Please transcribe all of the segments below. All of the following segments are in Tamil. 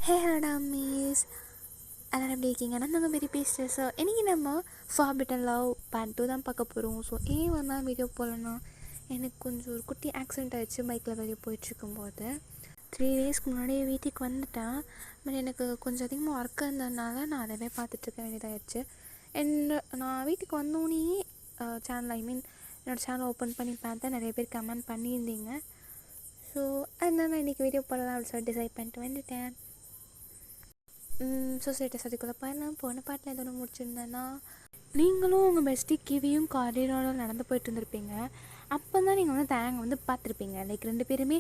ஹலோ மிஸ் எல்லோரும் எப்படி இருக்கீங்க? நான் நாங்கள் வெரி பேசுகிறேன். ஸோ இன்றைக்கி நம்ம ஃபார்பிட்டன் லவ் பார்ட் 2 தான் பார்க்க போகிறோம். ஸோ ஏன் வந்தால் வீடியோ போடலன்னா எனக்கு கொஞ்சம் ஒரு குட்டி ஆக்சிடென்ட் ஆகிடுச்சு. பைக்கில் வெளியே போயிட்டுருக்கும்போது 3 டேஸ்க்கு முன்னாடியே வீட்டுக்கு வந்துட்டேன். பட் எனக்கு கொஞ்சம் அதிகமாக ஒர்க் இருந்ததுனால நான் அதவே பார்த்துட்ருக்க வேண்டியதாகிடுச்சு. நான் வீட்டுக்கு வந்தோடனே சேனல் என்னோடய சேனல் ஓப்பன் பண்ணி பார்த்தேன். நிறைய பேர் கமெண்ட் பண்ணியிருந்தீங்க. ஸோ அதனால் நான் இன்றைக்கி வீடியோ போடலாம் அப்படின்னு சொல்லி டிசைட் பண்ணிட்டு வந்துட்டேன். சொசைட்டி சதிக்குள்ளே போயிடலாம். போன பாட்டில் எதோ ஒன்று முடிச்சிருந்தேன்னா, நீங்களும் உங்கள் பெஸ்ட்டி கிவியும் காரிடோட நடந்து போயிட்டு இருந்திருப்பீங்க. அப்போ தான் நீங்கள் வந்து தேங்க வந்து பார்த்துருப்பீங்க. லைக் 2 பேருமே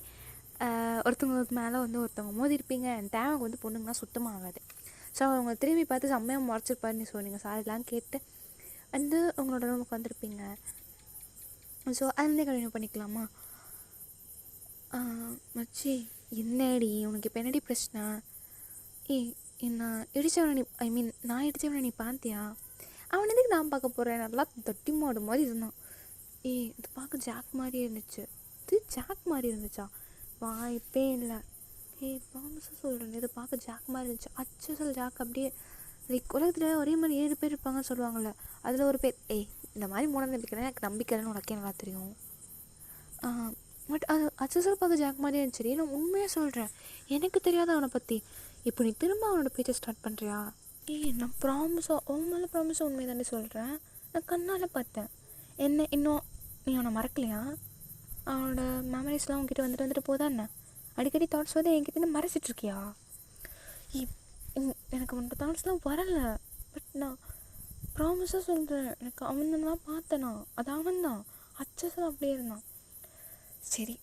ஒருத்தவங்களுக்கு மேலே வந்து ஒருத்தவங்க மோதிருப்பீங்க. தேங்க வந்து பொண்ணுங்கன்னா சுத்தமாக ஆகாது. ஸோ அவங்க திரும்பி பார்த்து செம்மையாக முறைச்சிருப்பாருன்னு சொன்னீங்க. சாரிலாம் கேட்டு வந்து உங்களோட ரூமுக்கு வந்திருப்பீங்க. ஸோ அதுலேருந்தே கண்டினியூ பண்ணிக்கலாமா? மச்சி என்னடி உனக்கு இப்போ என்னடி பிரச்சனை? என்ன இடித்தவனை நான் இடித்தவனை நீ பார்த்தியா? அவன் எதுக்கு நான் பார்க்க போகிறேன்? நல்லா தொட்டி மாடு மாதிரி இருந்தான். இது பார்க்க ஜாக் மாதிரி இருந்துச்சு. இது ஜாக் மாதிரி இருந்துச்சா? வாய்ப்பே இல்லை. ப்ராமிஸாக சொல்கிறேன், இது பார்க்க ஜாக் மாதிரி இருந்துச்சு. அச்சல் ஜாக் அப்படியே லைக் உலகத்தில் ஒரே மாதிரி 7 பேர் இருப்பாங்கன்னு சொல்லுவாங்கள்ல, அதில் ஒரு பேர். இந்த மாதிரி மூட நம்பிக்கைன்னா எனக்கு நம்பிக்கைன்னு உனக்கே நல்லா தெரியும். பட் அது அச்சல் பார்க்க ஜாக் மாதிரியே இருந்துச்சு. நான் உண்மையாக சொல்கிறேன், எனக்கு தெரியாத அவனை பற்றி. இப்போ நீ திரும்ப அவனோட பேச்சை ஸ்டார்ட் பண்ணுறியா? நான் ப்ராமிஸாக மேலே ப்ராமிஸாக உண்மையை தானே சொல்கிறேன். நான் கண்ணால் பார்த்தேன். இன்னும் நீ அவனை மறக்கலையா? அவனோட மெமரிஸ்லாம் உங்ககிட்ட வந்துட்டு போதா என்ன? அடிக்கடி தாட்ஸ் வந்து என்கிட்ட மறைச்சிட்ருக்கியா? எனக்கு அவனோட தாட்ஸ்லாம் வரலை. பட் நான் ப்ராமிஸாக சொல்கிறேன், எனக்கு அவனெல்லாம் பார்த்தேனா? அது அவன் தான். அச்சல் அப்படியே இருந்தான். சரி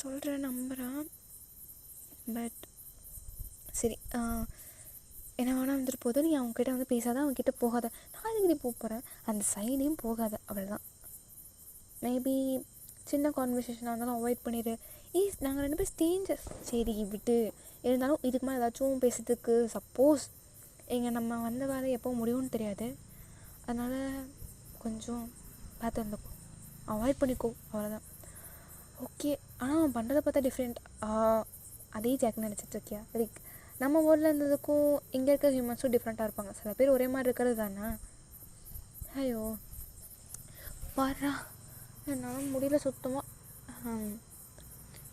சொல்கிறேன், நம்புகிறேன். பட் சரி, என்ன வேணால் வந்துட்டு போதும். நீ அவங்ககிட்ட வந்து பேசாத, அவங்ககிட்ட போகாத. நான் அதுக்கு போக போகிறேன், அந்த சைடையும் போகாத, அவ்வளோதான். மேபி சின்ன கான்வர்சேஷனாக இருந்தாலும் அவாய்ட் பண்ணிடு. நாங்கள் 2 பேர் ஸ்டேஞ்சர்ஸ். சரி விட்டு. இருந்தாலும் இதுக்கு மேலே ஏதாச்சும் பேசுறதுக்கு சப்போஸ் நம்ம வந்த வேலை எப்போ முடியும்னு தெரியாது. அதனால் கொஞ்சம் பார்த்து இருந்துக்கோ, அவாய்ட் பண்ணிக்கோ, அவ்வளோதான். ஓகே. ஆனால் அவன் பண்ணுறதை பார்த்தா டிஃப்ரெண்ட். அதே ஜாக்னு நினச்சிட்ருக்கியா? லைக் நம்ம ஊரில் இருந்ததுக்கும் இங்கே இருக்க ஹியூமன்ஸும் டிஃப்ரெண்ட்டாக இருப்பாங்க. சில பேர் ஒரே மாதிரி இருக்கிறது தானே. ஐயோ பாரா, என்னால் முடியல சுத்தமாக.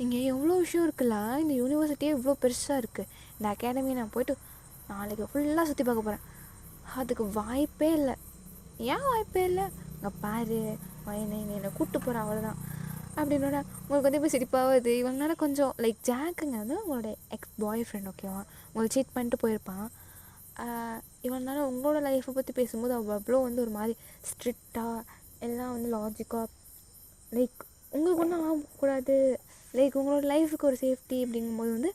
இங்கே எவ்வளோ விஷயம் இருக்குல்ல. இந்த யூனிவர்சிட்டியே இவ்வளோ பெருசாக இருக்குது. இந்த அகாடமி நான் போய்ட்டு நாளைக்கு ஃபுல்லாக சுற்றி பார்க்க போகிறேன். அதுக்கு வாய்ப்பே இல்லை. ஏன் வாய்ப்பே இல்லை? இங்கே பாரு, என்னை கூப்பிட்டு போகிறேன், அவ்வளோதான். அப்படின்னோட உங்களுக்கு வந்து இப்போ சிரிப்பாகுது. இவங்களால கொஞ்சம் லைக் ஜாக்குங்க வந்து உங்களோட எக்ஸ் பாய் ஃப்ரெண்ட், ஓகேவா? உங்களை சீட் பண்ணிட்டு போயிருப்பான். இவனால உங்களோட லைஃப்பை பற்றி பேசும்போது அவள் அவ்வளோ வந்து ஒரு மாதிரி ஸ்ட்ரிக்டாக எல்லாம் வந்து லாஜிக்காக, லைக் உங்களுக்கு ஒன்றும் ஆகக்கூடாது, லைக் உங்களோட லைஃபுக்கு ஒரு சேஃப்டி அப்படிங்கும்போது வந்து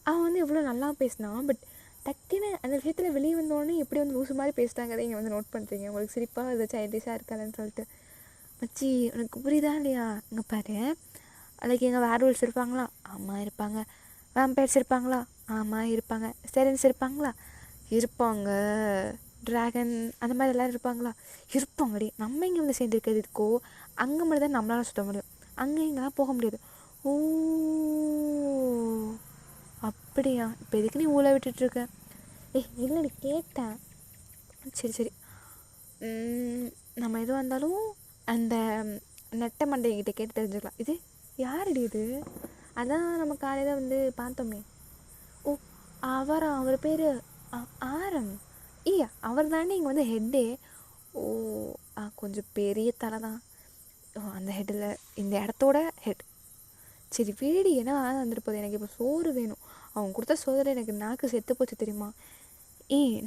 அவன் வந்து எவ்வளோ நல்லா பேசினான். பட் டக்குன்னு அந்த விஷயத்தில் வெளியே வந்தோடனே எப்படி வந்து லூசு மாதிரி பேசிட்டாங்க. இங்கே வந்து நோட் பண்ணுறீங்க. உங்களுக்கு சிரிப்பாக அது சைல்டிஷாக இருக்காதுன்னு சொல்லிட்டு. மச்சி உனக்கு புரியுதா இல்லையா? இங்கே பாரு, லைக் எங்கள் வேர்வல்ஸ் இருப்பாங்களா? ஆமாம் இருப்பாங்க. வேம்பயர்ஸ் இருப்பாங்களா? ஆமாம் இருப்பாங்க. ஸ்டெரன்ஸ் இருப்பாங்களா? இருப்பாங்க. ட்ராகன் அந்த மாதிரி எல்லோரும் இருப்பாங்களா? இருப்பாங்கடி. நம்ம இங்கே வந்து சேர்ந்துருக்கிறது இருக்கோ அங்கே மட்டும் தான் நம்மளால் சுற்ற முடியும். அங்கே இங்கெல்லாம் போக முடியாது. ஓ அப்படியா? இப்போ எதுக்கு நீ ஊழ விட்டுட்ருக்க? இல்லைடி கேட்டேன். சரி நம்ம எதுவாக இருந்தாலும் அந்த நெட்ட மண்டைகிட்ட கேட்டு தெரிஞ்சுக்கலாம். இது யாருடி இது? அதான் நம்ம காலையில் வந்து பார்த்தோமே. ஓ அவர் பேர் ஆரம். அவர் தானே இங்கே வந்து ஹெட்டே. ஓ கொஞ்சம் பெரிய தலை தான். அந்த ஹெட்டில் இந்த இடத்தோட ஹெட். சரி வீடு என்ன வந்துட்டு போகுது. எனக்கு இப்போ சோறு வேணும். அவங்க கொடுத்த சோதனை எனக்கு நாக்கு செத்து போச்சு தெரியுமா?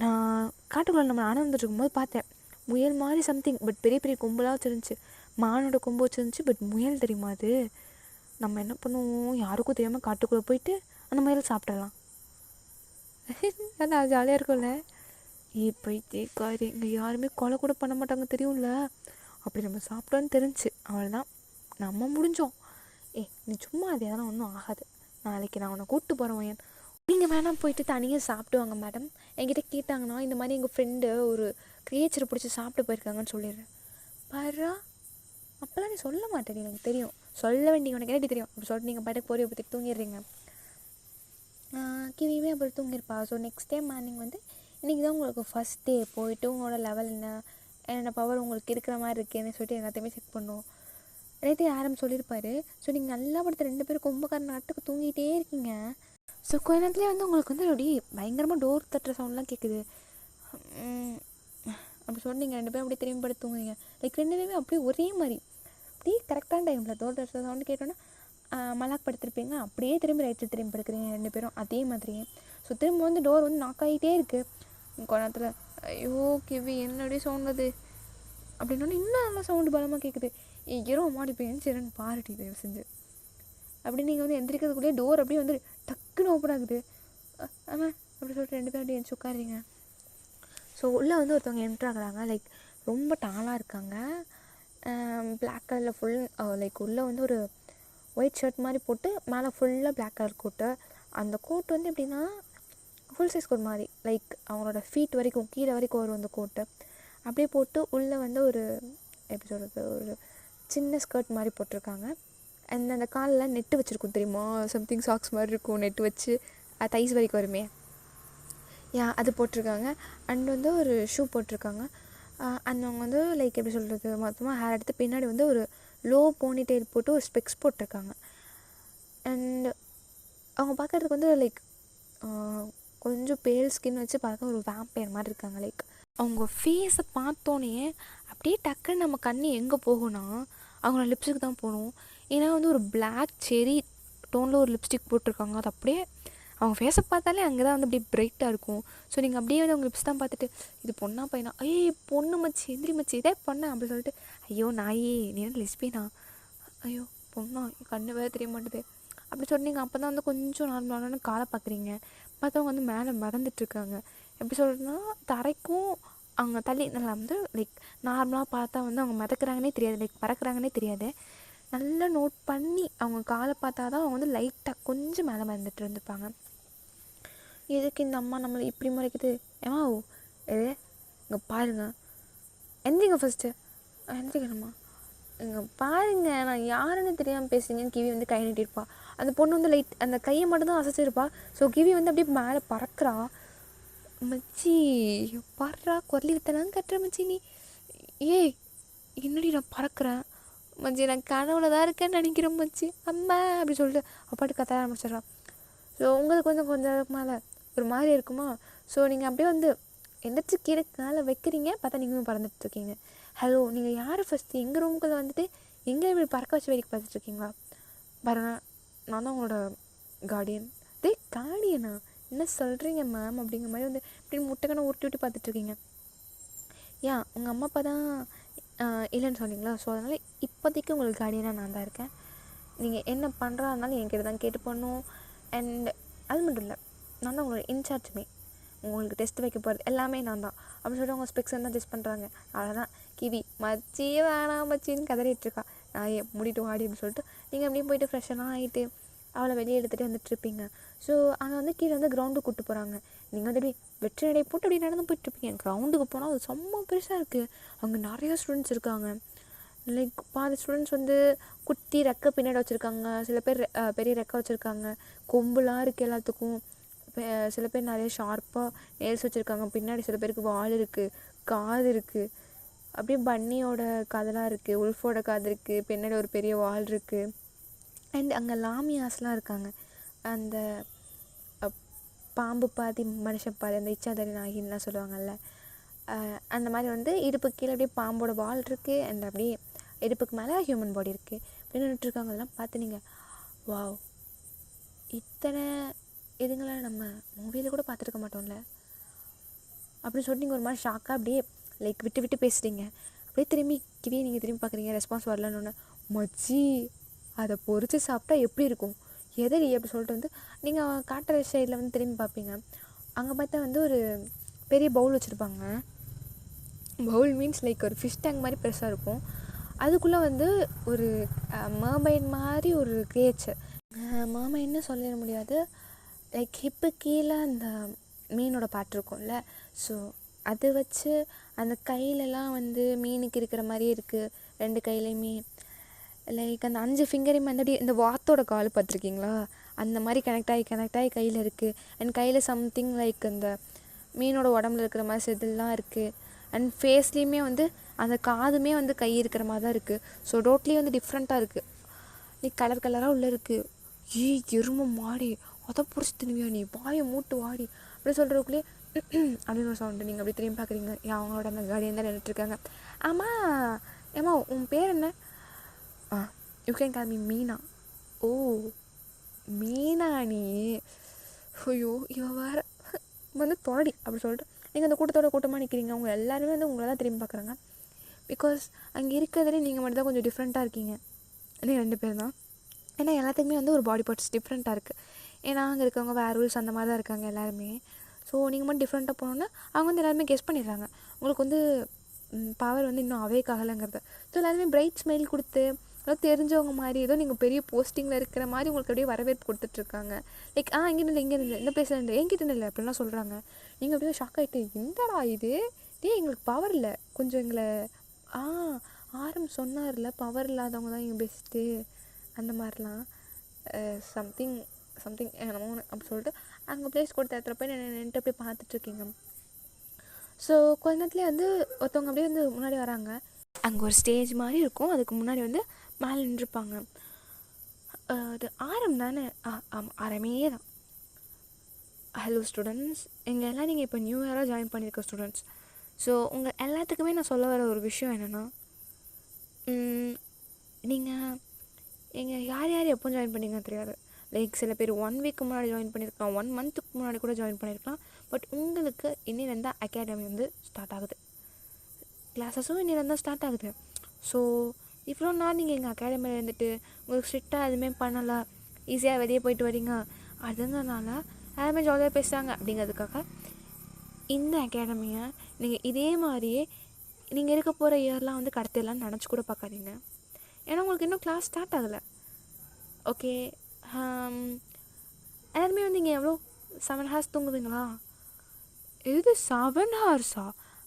நான் காட்டுக்குள்ளே நம்ம ஆனந்துட்டு இருக்கும்போது பார்த்தேன் முயல் மாதிரி சம்திங். பட் பெரிய பெரிய கொம்புலாம் வச்சுருந்துச்சு. மானோட கொம்பு வச்சுருந்துச்சு. பட் முயல் தெரியுமா அது? நம்ம என்ன பண்ணுவோம், யாருக்கும் தெரியாமல் காட்டுக்குள்ளே போயிட்டு அந்த முயல் சாப்பிடலாம். அது ஜாலியாக இருக்கும்ல. போயிட்டே காரி இங்கே யாருமே கொலை கூட பண்ண மாட்டாங்க தெரியும்ல. அப்படி நம்ம சாப்பிட்டோன்னு தெரிஞ்சு அவ்வளோதான், நம்ம முடிஞ்சோம். நீ சும்மா அது எதனால் ஒன்றும் ஆகாது. நாளைக்கு நான் உன்னை கூப்பிட்டு போகிறேன் முயல். நீங்கள் வேணால் போயிட்டு தனியாக சாப்பிடுவாங்க மேடம். என்கிட்ட கேட்டாங்கன்னா இந்த மாதிரி எங்கள் ஃப்ரெண்டு ஒரு கிரியேச்சரை பிடிச்சி சாப்பிட்டு போயிருக்காங்கன்னு சொல்லிடுறேன். பாரா, அப்போல்லாம் நீ சொல்ல மாட்டேன், எனக்கு தெரியும். சொல்ல வேண்டிய உனக்கு எனக்கு தெரியும். அப்படி சொல்லிட்டு நீங்கள் பாட்டுக்கு போறிய பற்றி தூங்கிடுறீங்க. கிவியுமே அப்படி தூங்கியிருப்பா. ஸோ நெக்ஸ்ட் டே மார்னிங் வந்து இன்றைக்கி தான் உங்களுக்கு ஃபஸ்ட் டே போயிட்டு உங்களோட லெவல் என்ன பவர் உங்களுக்கு இருக்கிற மாதிரி இருக்கேன்னு சொல்லிட்டு எல்லாத்தையுமே செக் பண்ணுவோம். நேற்று ஆரம் சொல்லியிருப்பாரு. ஸோ நீங்கள் நல்லா படுத்த 2 பேரும் கும்பக்கார நாட்டுக்கு தூங்கிட்டே இருக்கீங்க. ஸோ கொஞ்ச நேரத்துலேயே வந்து உங்களுக்கு வந்து அப்படி பயங்கரமாக டோர் தட்டுற சவுண்ட்லாம் கேட்குது. அப்படி சொன்னீங்க 2 பேரும் அப்படியே திரும்பி படுத்து தூங்குறீங்க. லைக் 2 பேருமே அப்படியே ஒரே மாதிரி அப்படியே கரெக்டான டைமில் டோர் தட்டுற சவுண்டு கேட்டோன்னா மலாக் படுத்திருப்பீங்க. அப்படியே திரும்பி ரைட்டு திரும்பி படுக்கிறீங்க 2 பேரும் அதே மாதிரியே. ஸோ திரும்ப வந்து டோர் வந்து நாக் ஆகிட்டே இருக்குது. கொஞ்ச நேரத்தில் ஐயோ கிவி என்னடி சவுண்ட் அது அப்படின்னோடனே இன்னும் நல்லா சவுண்டு பலமாக கேட்குது. ஏறோ மாடி போய் எந்திரிச்சிடன்னு பாருட்டி தயவு செஞ்சு அப்படி நீங்கள் வந்து எந்திரிக்கிறதுக்குள்ளேயே டோர் அப்படியே வந்து டக்குன்னு ஓப்பன் ஆகுது. ஆமாம் அப்படி சொல்லிட்டு 2 பேரும் அப்படியே எந்திரிச்சு உட்காருறீங்க. ஸோ உள்ளே வந்து ஒருத்தவங்க என்ட்ராகிறாங்க. லைக் ரொம்ப டாலாக இருக்காங்க. பிளாக் கலரில் ஃபுல் லைக் உள்ளே வந்து ஒரு ஒயிட் ஷர்ட் மாதிரி போட்டு மேலே ஃபுல்லாக பிளாக் கலர் கோட்டு. அந்த கோட் வந்து எப்படின்னா ஃபுல் சைஸ் கோட் மாதிரி லைக் அவங்களோட ஃபீட் வரைக்கும் கீழே வரைக்கும் வரும் அந்த கோட்டு. அப்படியே போட்டு உள்ளே வந்து ஒரு எப்படி சொல்கிறது ஒரு சின்ன ஸ்கர்ட் மாதிரி போட்டிருக்காங்க. அண்ட் அந்த காலில் நெட்டு வச்சுருக்கும் தெரியுமா, சம்திங் சாக்ஸ் மாதிரி இருக்கும் நெட்டு வச்சு தைஸ் வரைக்கும் வருமே அது போட்டிருக்காங்க. அண்ட் வந்து ஒரு ஷூ போட்டிருக்காங்க. அண்ட் அவங்க வந்து லைக் எப்படி சொல்கிறது மொத்தமாக ஹேர் எடுத்து பின்னாடி வந்து ஒரு லோ போனிடெயில் போட்டு ஒரு ஸ்பெக்ஸ் போட்டிருக்காங்க. அண்ட் அவங்க பார்க்குறதுக்கு வந்து லைக் கொஞ்சம் பேல் ஸ்கின் வச்சு பார்க்க ஒரு வேம்பயர் மாதிரி இருக்காங்க. லைக் அவங்க ஃபேஸை பார்த்தோன்னே அப்படியே டக்குன்னு நம்ம கண்ணு எங்கே போகும்னா அவங்களோட லிப்ஸுக்கு தான் போகணும். ஏன்னா வந்து ஒரு பிளாக் செரி டோனில் ஒரு லிப்ஸ்டிக் போட்டிருக்காங்க. அது அப்படியே அவங்க ஃபேஸை பார்த்தாலே அங்கே தான் வந்து அப்படியே பிரைட்டாக இருக்கும். ஸோ நீங்கள் அப்படியே வந்து அவங்க லிப்ஸ் தான் பார்த்துட்டு இது பொண்ணா பையனா பொண்ணு மச்சி எந்திரி மச்சி இதே பொண்ணா அப்படி சொல்லிட்டு ஐயோ நாயே நீ என்ன லெஸ்பியனா ஐயோ பொண்ணா கண்ணு வேறு தெரிய மாட்டுது அப்படி சொன்னீங்க. அப்போ தான் வந்து கொஞ்சம் நார்மலான காலை பார்க்குறீங்க. பார்த்தவங்க வந்து மேலே மறந்துட்டுருக்காங்க. எப்படி சொல்கிறதுனா தரைக்கும் அவங்க தள்ளி நல்லா வந்து லைக் நார்மலாக பார்த்தா வந்து அவங்க மிதக்குறாங்கன்னே தெரியாது, லைக் பறக்கிறாங்கன்னே தெரியாது. நல்லா நோட் பண்ணி அவங்க காலை பார்த்தா தான் அவங்க வந்து லைட்டாக கொஞ்சம் மேலே மறந்துட்டு இருந்துப்பாங்க. எதுக்கு இந்த அம்மா நம்மளை இப்படி முறைக்குது ஏமா எது இங்கே பாருங்க எந்திரிங்க ஃபஸ்ட்டு எந்திரிக்கணுமா இங்கே பாருங்க நான் யாருன்னு தெரியாமல் பேசுங்கன்னு கிவி வந்து கை நீட்டிருப்பா. அந்த பொண்ணு வந்து லைட் அந்த கையை மட்டும்தான் அசைச்சிருப்பா. ஸோ கிவி வந்து அப்படியே மேலே பறக்கிறா. மச்சி பறா குரலி வித்தனான்னு கட்டுற மச்சி நீ என்னடி நான் பறக்கிறேன் மச்சி நான் கனவுல தான் இருக்கேன்னு நினைக்கிறேன் மச்சி அம்மா அப்படி சொல்லிட்டு அப்பாட்டு கத்த ஆரம்பிச்சிட்றான். ஸோ உங்களுக்கு வந்து கொஞ்சம் மேலே ஒரு மாதிரி இருக்குமா. ஸோ நீங்கள் அப்படியே வந்து எந்திரிச்சு கீழே மேலே வைக்கிறீங்க. பார்த்தா நீங்களும் பறந்துட்டுருக்கீங்க. ஹலோ நீங்கள் யார் ஃபஸ்ட்டு எங்கள் ரூமுக்குள்ளே வந்துட்டு எங்கே இப்படி பறக்க வச்சு வேடிக்கை பார்த்துட்ருக்கீங்களா பாருங்க நான் தான் உங்களோட கார்டியன். கார்டியனா என்ன சொல்கிறீங்க மேம் அப்படிங்கிற மாதிரி வந்து இப்படி முட்டைக்கணை உருட்டி விட்டு பார்த்துட்ருக்கீங்க. உங்கள் அம்மா அப்பா தான் இல்லைன்னு சொன்னீங்களா. ஸோ அதனால் இப்போதைக்கு உங்களுக்கு கார்டியனாக நான் தான் இருக்கேன். நீங்கள் என்ன பண்ணுறா இருந்தாலும் என்கிட்ட தான் கேட்டு பண்ணும். அண்ட் அது மட்டும் இல்லை நான் தான் உங்களோட இன்சார்ஜுமே. உங்களுக்கு டெஸ்ட் வைக்க போகிறது எல்லாமே நான் தான் அப்படின்னு சொல்லிட்டு அவங்க ஸ்பெக்ஸ் தான் டெஸ்ட் பண்ணுறாங்க. அவ்வளோதான் கிவி மச்சியே வேணாம் மச்சின்னு கதறிட்டுருக்கா. நான் முடிட்டு வாடி அப்படின்னு சொல்லிட்டு நீங்கள் அப்படியே போயிட்டு ஃப்ரெஷ்ஷெல்லாம் ஆகிட்டு அவளை வெளியே எடுத்துகிட்டு வந்துட்டுருப்பீங்க. ஸோ அங்கே வந்து கீழே வந்து கிரவுண்டுக்கு கூப்பிட்டு போகிறாங்க. நீங்கள் வந்து அப்படி வெற்றி நடை போட்டு அப்படி நடந்து போயிட்டுருப்பீங்க. கிரவுண்டுக்கு போனால் அது செம்ம பெருசாக இருக்குது. அங்கே நிறையா ஸ்டூடெண்ட்ஸ் இருக்காங்க. லைக் பாதி ஸ்டூடெண்ட்ஸ் வந்து குட்டி ரெக்கை பின்னாடி வச்சுருக்காங்க. சில பேர் பெரிய ரெக்கை வச்சுருக்காங்க. கொம்புலாம் இருக்குது எல்லாத்துக்கும். சில பேர் நிறைய ஷார்ப்பாக நேல்ஸ் வச்சுருக்காங்க. பின்னாடி சில பேருக்கு வால் இருக்குது, காது இருக்குது. அப்படியே பன்னியோட காதெல்லாம் இருக்குது, உல்ஃபோட காது இருக்குது, பின்னாடி ஒரு பெரிய வால் இருக்குது. அண்ட் அங்கே லாமியாஸ்லாம் இருக்காங்க. அந்த பாம்பு பாதி மனுஷன் பாதி அந்த இச்சாதரி நாகின்லாம் சொல்லுவாங்கள்ல அந்த மாதிரி வந்து இடுப்பு கீழே அப்படியே பாம்போட வால் இருக்குது. அண்ட் அப்படியே இடுப்புக்கு மேலே ஹியூமன் பாடி இருக்குது. அப்படி நின்றுட்டுருக்காங்க. அதெல்லாம் பார்த்து நீங்கள் வாவ் இத்தனை இதுங்களை நம்ம மூவியில் கூட பார்த்துருக்க மாட்டோம்ல அப்படின்னு சொல்லிட்டு நீங்கள் ஒரு மாதிரி ஷாக்காக அப்படியே லைக் விட்டு விட்டு பேசுகிறீங்க. அப்படியே திரும்பி கிவியை நீங்கள் திரும்பி பார்க்குறீங்க. ரெஸ்பான்ஸ் வரலன்னு மச்சி அதை பொறிச்சு சாப்பிட்டா எப்படி இருக்கும் எதடி அப்படி சொல்லிட்டு வந்து நீங்கள் காட்டுற சைடில் வந்து திரும்பி பார்ப்பீங்க. அங்கே பார்த்தா வந்து ஒரு பெரிய பவுல் வச்சுருப்பாங்க. பவுல் மீன்ஸ் லைக் ஒரு ஃபிஷ் டேங்க் மாதிரி பெருசாக இருக்கும். அதுக்குள்ளே வந்து ஒரு மர்மைன் மாதிரி ஒரு கிரியேச்சர். மர்மைன்னு சொல்லிட முடியாது. லைக் ஹிப்பு கீழே அந்த மீனோட பாட்டு இருக்கும்ல. ஸோ அது வச்சு அந்த கையிலலாம் வந்து மீனுக்கு இருக்கிற மாதிரியே இருக்குது. 2 கையிலையுமே லைக் அந்த 5 ஃபிங்கரையுமே வந்து அப்படியே இந்த வாத்தோட கால் பார்த்துருக்கீங்களா அந்த மாதிரி கனெக்ட் ஆகி கையில் இருக்குது. அண்ட் கையில் சம்திங் லைக் அந்த மீனோட உடம்புல இருக்கிற மாதிரி செதில்லாம் இருக்குது. அண்ட் ஃபேஸ்லேயுமே வந்து அந்த காதுமே வந்து கை இருக்கிற மாதிரி தான் இருக்குது. ஸோ டோட்லி வந்து டிஃப்ரெண்ட்டாக இருக்குது. நீ கலர் கலராக உள்ளே இருக்குது. எருமை மாடி அதை பிடிச்சி திரும்பியா நீ வாயை மூட்டு வாடி அப்படி சொல்கிறதுக்குள்ளே அப்படின்னு ஒரு சவுண்டு. நீங்கள் அப்படி திரும்பி பார்க்குறீங்க. அவங்களோட அந்த கார்டியன் தான் நின்றுட்டுருக்காங்க. ஏம்மா உன் பேர் என்ன? You can call me Meena. ஓ மீனா நீ? ஐயோ இவ வேறு வந்து தோடி அப்படி சொல்லிட்டு நீங்கள் அந்த கூட்டமாக நிற்கிறீங்க. அவங்க எல்லாருமே வந்து உங்களை தான் திரும்பி பார்க்குறாங்க. பிகாஸ் அங்கே இருக்கிறதுலே நீங்கள் மட்டும் தான் கொஞ்சம் டிஃப்ரெண்ட்டாக இருக்கீங்க. இன்னும் 2 பேர் தான். ஏன்னா எல்லாத்துக்குமே வந்து ஒரு பாடி பார்ட்ஸ் டிஃப்ரெண்ட்டாக இருக்குது. ஏன்னா அங்கே இருக்கவங்க வேறு ரூல்ஸ் அந்த மாதிரி தான் இருக்காங்க எல்லாருமே. ஸோ நீங்கள் மட்டும் டிஃப்ரெண்ட்டாக போனோன்னா அவங்க வந்து எல்லாருமே கெஸ் பண்ணிடுறாங்க. உங்களுக்கு வந்து பவர் வந்து இன்னும் அவேக் ஆகலைங்கிறது. ஸோ எல்லாருமே பிரைட் ஸ்மைல் கொடுத்து ஏதோ தெரிஞ்சவங்க மாதிரி ஏதோ நீங்கள் பெரிய போஸ்டிங்கில் இருக்கிற மாதிரி உங்களுக்கு அப்படியே வரவேற்பு கொடுத்துட்ருக்காங்க. லைக் இங்கே இல்லை இந்த பிளேஸில் இல்லை என்கிட்ட இல்லை அப்படின்லாம் சொல்கிறாங்க. நீங்கள் அப்படியே ஷாக் ஆகிட்டு என்னடா இது எங்களுக்கு பவர் இல்லை கொஞ்சம் எங்களை ஆரம் சொன்னார்ல பவர் இல்லாதவங்க தான் எங்கள் பெஸ்ட்டு அந்த மாதிரிலாம் சம்திங் என்னமோ அப்படி சொல்லிட்டு அங்கே ப்ளேஸ் கொடுத்த இடத்துல போய் நின்றுட்டு அப்படியே பார்த்துட்ருக்கீங்க. ஸோ கொஞ்ச நேரத்துலேயே வந்து ஒருத்தவங்க அப்படியே வந்து முன்னாடி வராங்க. அங்கே ஒரு ஸ்டேஜ் மாதிரி இருக்கும். அதுக்கு முன்னாடி வந்து மேலே நின்றுருப்பாங்க. அது ஆரம் தானே? ஆமாம் ஆரமே தான். ஹலோ ஸ்டூடெண்ட்ஸ், எங்கள் எல்லாம் நீங்கள் இப்போ நியூ இயராக ஜாயின் பண்ணியிருக்க ஸ்டூடெண்ட்ஸ். ஸோ உங்கள் எல்லாத்துக்குமே நான் சொல்ல வர ஒரு விஷயம் என்னென்னா, நீங்கள் எங்கள் யார் எப்போ ஜாயின் பண்ணிங்க தெரியாது. லைக் சில பேர் 1 வீக்கு முன்னாடி ஜாயின் பண்ணியிருக்கலாம், 1 மந்த்துக்கு முன்னாடி கூட ஜாயின் பண்ணியிருக்கலாம். பட் உங்களுக்கு இன்னிலேருந்து அகாடமி வந்து ஸ்டார்ட் ஆகுது. கிளாஸஸும் இன்னிலேருந்து தான் ஸ்டார்ட் ஆகுது. ஸோ இவ்வளோ நாள் நீங்கள் எங்கள் அகாடமியில் இருந்துட்டு உங்களுக்கு ஸ்ட்ரிக்டாக எதுவுமே பண்ணலை, ஈஸியாக வெளியே போயிட்டு வரீங்க, அதுங்கனால எல்லாருமே ஜாலியாக பேசுகிறாங்க அப்படிங்கிறதுக்காக இந்த அகாடமியை நீங்கள் இதே மாதிரியே நீங்கள் இருக்க போகிற இயர்லாம் வந்து கடத்திடலான்னு நினச்சி கூட பார்க்காதீங்க. ஏன்னா உங்களுக்கு இன்னும் கிளாஸ் ஸ்டார்ட் ஆகலை. ஓகே, எல்லாருமே வந்து இங்கே எவ்வளோ 7 ஹார்ஸ் தூங்குதுங்களா? இது 7 ஹார்ஸா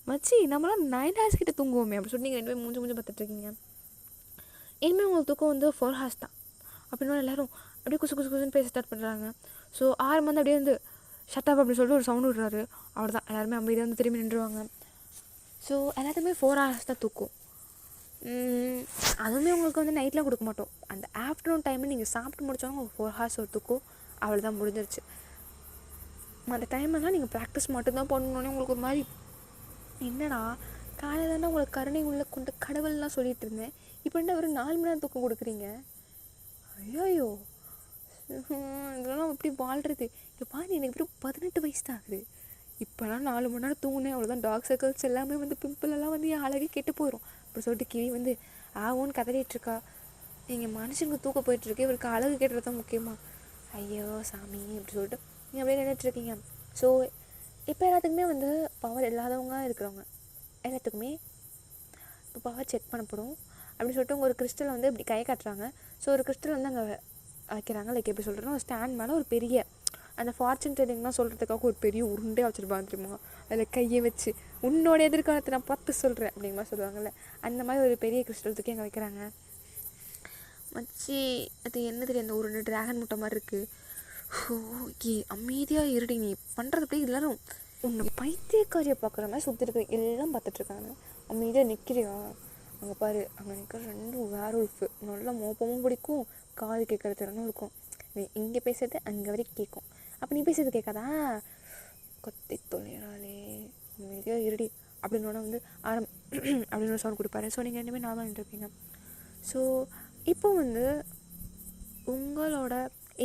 மச்சி? நம்மளாம் 9 ஹார்ஸ் கிட்ட தூங்குவோமே அப்படி சொல்லி நீங்கள் 2 பேரும் மூஞ்சி பார்த்துட்ருக்கீங்க. இனிமேல் உங்களுக்கு தூக்கம் வந்து 4 ஹார்ஸ் தான் அப்படின்னா எல்லோரும் அப்படியே குசுன்னு பேச ஸ்டார்ட் பண்ணுறாங்க. ஸோ 6 வந்து அப்படியே வந்து ஷட்டப் அப்படின்னு சொல்லிட்டு ஒரு சவுண்டு விடுறாரு. அவர் தான் எல்லாருமே அமைதியாக வந்து திரும்பி நின்றுவாங்க. ஸோ எல்லாத்துக்குமே 4 ஹார்ஸ் தான் தூக்கும். அதுவுமே உங்களுக்கு வந்து நைட்லாம் கொடுக்க மாட்டோம். அந்த ஆஃப்டர்நூன் டைமில் நீங்கள் சாப்பிட்டு முடித்தவங்க 4 ஹார்ஸ் ஒரு தூக்கம் அவ்வளோ தான் முடிஞ்சிருச்சு. அந்த டைமெல்லாம் நீங்கள் ப்ராக்டிஸ் மட்டும்தான் பண்ணணுன்னே உங்களுக்கு ஒரு மாதிரி என்னடா காலையில் தானே உங்களுக்கு கருணை உள்ள கொண்ட கடவுள்லாம் சொல்லிகிட்டு இருந்தேன், இப்போ என்ன ஒரு 4 மணி நேரம் தூக்கம் கொடுக்குறீங்க? ஐயோ இதெல்லாம் எப்படி வாழ்கிறது? இப்போ பாரு எனக்கு எப்படி 18 வயசு தான் ஆகுது. இப்போலாம் 4 மணி நேரம் தூங்குனேன் அவ்வளோதான், டார்க் சர்க்கிள்ஸ் எல்லாமே வந்து பிம்பிளெல்லாம் வந்து என் அழகே கெட்டு போயிடும் அப்படி சொல்லிட்டு கிவி வந்து ஆவோன்னு கதறிட்டுருக்கா. நீங்கள் மனுஷனுக்கு தூக்க போயிட்டுருக்கு, இவருக்கு அழகு கேட்டுறது தான் முக்கியமாக. ஐயோ சாமி அப்படி சொல்லிட்டு நீங்கள் அப்படியே நின்றுட்டுருக்கீங்க. ஸோ இப்போ எல்லாத்துக்குமே வந்து பவர் இல்லாதவங்க இருக்கிறவங்க எல்லாத்துக்குமே இப்போ பவர் செக் பண்ணப்படும் அப்படின்னு சொல்லிட்டு உங்கள் ஒரு கிறிஸ்டலை வந்து இப்படி கை காட்டுறாங்க. ஸோ ஒரு கிறிஸ்டல் வந்து அங்கே வைக்கிறாங்க. லைக் எப்படி சொல்கிறேன்னா, ஒரு ஸ்டாண்ட் மேலே ஒரு பெரிய அந்த ஃபார்ச்சூன் டெல்லிங்லாம் சொல்கிறதுக்காக ஒரு பெரிய உருண்டே வச்சுருப்பாங்க தெரியுமா, அதில் கையை வச்சு உன்னோட எதிர்காலத்தை நான் பார்த்து சொல்கிறேன் அப்படிங்கிற சொல்லுவாங்கள்ல, அந்த மாதிரி ஒரு பெரிய கிறிஸ்டல் தூக்கி அங்கே வைக்கிறாங்க. மச்சி அது என்ன தெரியும், அந்த உருண்டை ட்ராகன் முட்டை மாதிரி இருக்குது. ஓகே அமைதியாக இருடி, நீ பண்ணுறது அப்படியே எல்லோரும் உன்னை பைத்தியக்காரியை பார்க்குற மாதிரி சுற்றி இருக்கிற எல்லாம் பார்த்துட்ருக்காங்க. அமைதியாக நிற்கிறியா? அங்கே பாரு, அங்கே நிற்கிற 2 வேர் உல்ஃபு, நல்லா மோப்பமும் பிடிக்கும், காது கேட்குற திறனும் இருக்கும். நீ இங்கே பேசுறது அங்கே வரைக்கும் கேட்கும், அப்போ நீ பேசுறது கேட்காதா? கொத்தி தொலைறாளே, அமைதியாக இருடி அப்படின்னு வந்து அப்படின்னு ஒரு சவுண்ட் கொடுப்பாரு. ஸோ நீங்கள் 2 பேரும் நார்மலாக நின்றுருப்பீங்க. ஸோ இப்போ வந்து உங்களோட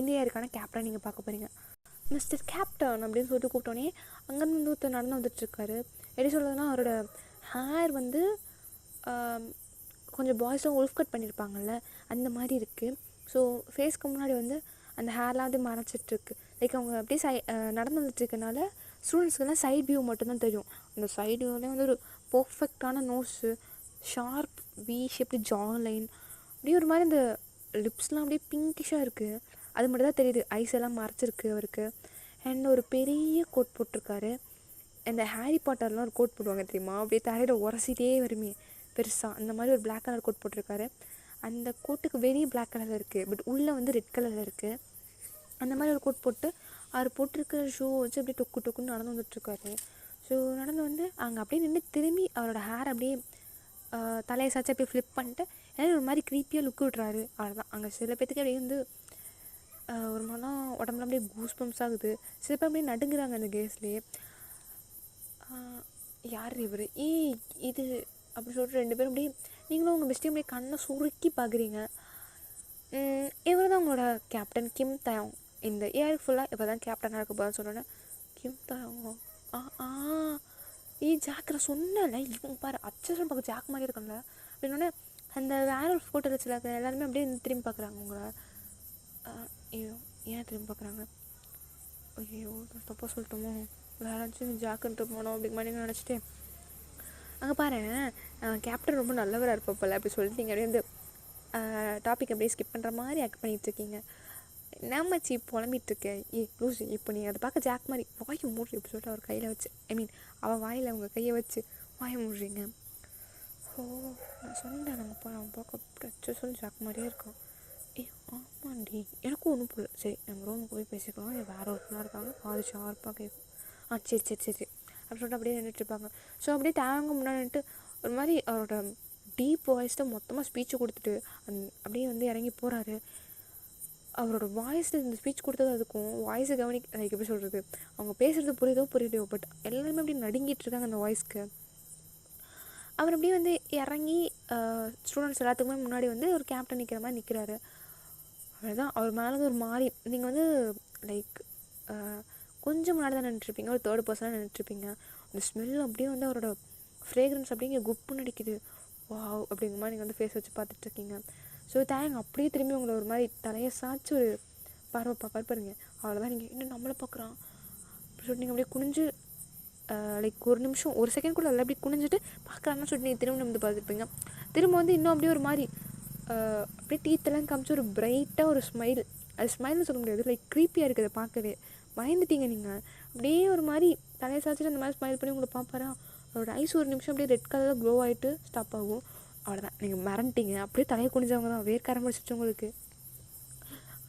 இந்தியாவுக்கான கேப்டன் நீங்கள் பார்க்க போகிறீங்க. மிஸ்டர் கேப்டன் அப்படின்னு சொல்லிட்டு கூப்பிட்டோன்னே அங்கேருந்து வந்து ஒருத்தர் நடந்து வந்துட்டுருக்காரு. எப்படி சொல்கிறதுனா, அவரோட ஹேர் வந்து கொஞ்சம் பாய்ஸும் உல்ஃப் கட் பண்ணியிருப்பாங்கள்ல அந்த மாதிரி இருக்குது. ஸோ ஃபேஸ்க்கு முன்னாடி வந்து அந்த ஹேர்லாம் வந்து மறைச்சிட்ருக்கு. லைக் அவங்க அப்படியே நடந்து வந்துட்டுருக்கனால ஸ்டூடெண்ட்ஸ்க்குலாம் சைட் வியூ மட்டும்தான் தெரியும். அந்த சைட் வியூவிலே வந்து ஒரு பர்ஃபெக்டான nose, sharp we shaped Jha line, அப்படியே ஒரு மாதிரி இந்த லிப்ஸ்லாம் அப்படியே பிங்கிஷாக இருக்குது, அது மட்டும் தான் தெரியுது. ஐஸ் எல்லாம் மறைச்சிருக்கு அவருக்கு. அண்ட் ஒரு பெரிய கோட் போட்டிருக்காரு. அந்த ஹாரி பாட்டர்லாம் ஒரு கோட் போடுவாங்க தெரியுமா, அப்படியே தரையில் உரசிட்டே வருமே பெருசாக, அந்த மாதிரி ஒரு பிளாக் கலர் கோட் போட்டிருக்காரு. அந்த கோட்டுக்கு வெளியே பிளாக் கலரில் இருக்குது, பட் உள்ளே வந்து ரெட் கலரில் இருக்குது. அந்த மாதிரி ஒரு கோட் போட்டு அவர் போட்டிருக்க ஷூ வச்சு அப்படியே டொக்கு டொக்குன்னு நடந்து வந்துட்டுருக்காரு. ஸோ நடந்து வந்து அங்கே அப்படியே நின்று திரும்பி அவரோட ஹேர் அப்படியே தலையை சாச்சு அப்படியே ஃப்ளிப் பண்ணிட்டு ஏன்னா ஒரு மாதிரி க்ரீப்பியாக லுக் விட்றாரு. அவ்வளோதான். அங்கே சில பேத்துக்கு அப்படியே வந்து ஒரு மாதிரிலாம் உடம்புல அப்படியே கூஸ் பம்ப்ஸ் ஆகுது. சில பேர் அப்படியே நடுங்குறாங்க அந்த கேஸ்லேயே. யார் இவர் இது அப்படி சொல்லிட்டு 2 பேரும் அப்படியே நீங்களும் உங்கள் பெஸ்ட்டையும் அப்படியே கண்ணை சுருக்கி பார்க்குறீங்க. இவர் தான் உங்களோட கேப்டன் கிம் தயோங். இந்த இயருக்கு ஃபுல்லாக இப்போ தான் கேப்டனாக இருக்க போதான்னு சொன்னோன்னே கிம் தயோங்கோ ஜாக் நான் சொன்னேன்ல இவங்க பாரு அச்சரம் பார்க்க ஜாக் மாதிரி இருக்கல அப்படின்னோடனே அந்த வேற ஒரு ஃபோட்டோவில் சில எல்லாருமே அப்படியே திரும்பி பார்க்குறாங்க உங்களை. ஐயோ ஏன் திரும்பி பார்க்குறாங்க? ஐயோ தப்பாக சொல்லிட்டோமோ வேற ஏதாச்சும் ஜாக்குன்ட்டு போனோம் அப்படிங்க மாதிரி நினச்சிட்டு அங்கே பாரு கேப்டன் ரொம்ப நல்லவராக இருப்பப்பல அப்படி சொல்லிட்டு நீங்கள் அப்படியே வந்து டாபிக் அப்படியே ஸ்கிப் பண்ணுற மாதிரி ஆக்ட் பண்ணிகிட்ருக்கீங்க. நம்மச்சி புலம்பிகிட்ருக்கேன். லூஸ் இப்போ நீ அதை பார்க்க ஜாக் மாதிரி வாயை மூடுறி இப்படி சொல்லிட்டு அவர் கையில் வச்சு அவள் வாயில் அவங்க கையை வச்சு வாயை மூடுறீங்க. ஓ நான் சொன்னேன் நம்ம பார்க்க சொல்லி ஜாக் மாதிரியே இருக்கோம். ஆமாண்டி எனக்கும் ஒன்றும் புரியல. சரி நம்ம ரூமுக்கு போய் பேசிக்கலாம். வேறு ஒரு ஃபுல்லாக இருக்காங்க காது ஷார்ப்பாக கேட்கும். சரி சரி சரி சரி அப்படி சொல்லிட்டு அப்படியே நின்றுட்டுருப்பாங்க. ஸோ அப்படியே தேங்க முன்னாடிட்டு ஒரு மாதிரி அவரோட டீப் வாய்ஸில் மொத்தமாக ஸ்பீச்சு கொடுத்துட்டு அப்படியே வந்து இறங்கி போகிறாரு. அவரோட வாய்ஸில் இந்த ஸ்பீச் கொடுத்தது அதுக்கும் வாய்ஸை அதுக்கு எப்படி சொல்கிறது அவங்க பேசுகிறது புரியுதோ பட் எல்லாருமே அப்படியே நடுங்கிட்டுருக்காங்க அந்த வாய்ஸ்க்கு. அவர் அப்படியே வந்து இறங்கி ஸ்டூடெண்ட்ஸ் எல்லாத்துக்குமே முன்னாடி வந்து ஒரு கேப்டன் நிற்கிற மாதிரி நிற்கிறாரு. அவ்வளோதான். அவர் மேலே ஒரு மாதிரி நீங்கள் வந்து லைக் கொஞ்சம் முன்னாடி தான் நின்றுட்டுருப்பீங்க. ஒரு 3rd பர்சனாக நின்றுட்டுருப்பீங்க. அந்த ஸ்மெல் அப்படியே வந்து அவரோட ஃப்ரேக்ரன்ஸ் அப்படிங்க குப்புன்னு அடிக்குது. வாவ் அப்படிங்கிற மாதிரி நீங்கள் வந்து ஃபேஸ் வச்சு பார்த்துட்ருக்கீங்க. ஸோ தேங்க அப்படியே திரும்பி உங்களை ஒரு மாதிரி தலையை சாய்ச்சி ஒரு பார்ப்பாருங்க. அவ்வளோதான். நீங்கள் இன்னும் நம்மளை பார்க்குறான் அப்படி சொல்லிட்டு நீங்கள் அப்படியே குனிஞ்சு லைக் ஒரு நிமிஷம் ஒரு செகண்ட் கூட இல்லை அப்படியே குனிஞ்சிட்டு பார்க்குறான்னு சொல்லிட்டு நீங்கள் திரும்ப வந்து பார்த்துருப்பீங்க. திரும்ப வந்து இன்னும் அப்படியே ஒரு மாதிரி அப்படியே டீத்தெல்லாம் காமிச்சு ஒரு பிரைட்டாக ஒரு ஸ்மைல். அது ஸ்மைல்னு சொல்ல முடியாது, லைக் க்ரீப்பியாக இருக்குது பார்க்கவே. பயந்துட்டீங்க நீங்கள். அப்படியே ஒரு மாதிரி தலையை சாய்ச்சிட்டு அந்த மாதிரி ஸ்மைல் பண்ணி உங்களை பார்ப்பாரா. அவரோட ஐஸ் ஒரு நிமிஷம் அப்படியே ரெட் கலரில் க்ளோ ஆகிட்டு ஸ்டாப் ஆகும். அவ்வளோதான். நீங்கள் மறந்துட்டீங்க. அப்படியே தலையை குனிஞ்சவங்க தான் வேர்க்கார முடிச்சிச்சு உங்களுக்கு.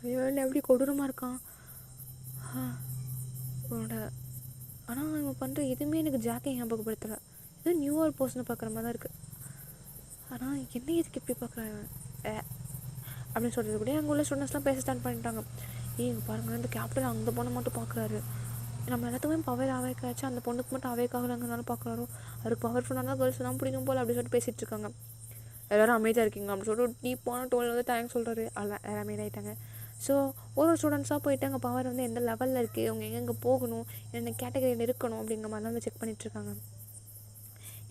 ஐயோ இல்லை எப்படி கொடூரமாக இருக்கான் அவனோட. ஆனால் இவன் பண்ணுற எதுவுமே எனக்கு ஜாக்கை ஞாபகப்படுத்தலை. ஏதோ நியூவர் பர்சனை பார்க்குற மாதிரி தான் இருக்குது. ஆனால் என்ன எதுக்கு எப்படி பார்க்குறான் அப்படின்னு சொல்கிறது கூட அங்கே உள்ள ஸ்டூடெண்ட்ஸ்லாம் பேச ஸ்டார்ட் பண்ணிட்டாங்க. இங்கே பாருங்கள் இந்த கேப்டன் அந்த பொண்ணை மட்டும் பார்க்குறாரு. நம்ம எல்லாத்துக்குமே பவர் அவேக் ஆச்சு, அந்த பொண்ணுக்கு மட்டும் அவேக் ஆகலைங்கிறனால பார்க்குறாரோ. அவருக்கு பவர்ஃபுல்லாக தான் கேர்ள்ஸ் தான் பிடிக்கும் போல் அப்படின்னு சொல்லிட்டு பேசிகிட்டு இருக்காங்க. எல்லோரும் அமைதியாக இருக்கீங்க அப்படின்னு சொல்லிட்டு ஒரு டீப்பான டோல் வந்து தேங்க்ஸ் சொல்கிறாரு. அதெல்லாம் எல்லோரும் அமைதியாகிட்டாங்க. ஸோ ஒரு ஸ்டூடெண்ட்ஸாக போயிட்டு அங்கே பவர் வந்து எந்த லெவலில் இருக்குது, அவங்க எங்கெங்கே போகணும், என்ன கேட்டகரியில் இருக்கணும் அப்படிங்கிற மாதிரி தான் செக் பண்ணிகிட்ருக்காங்க.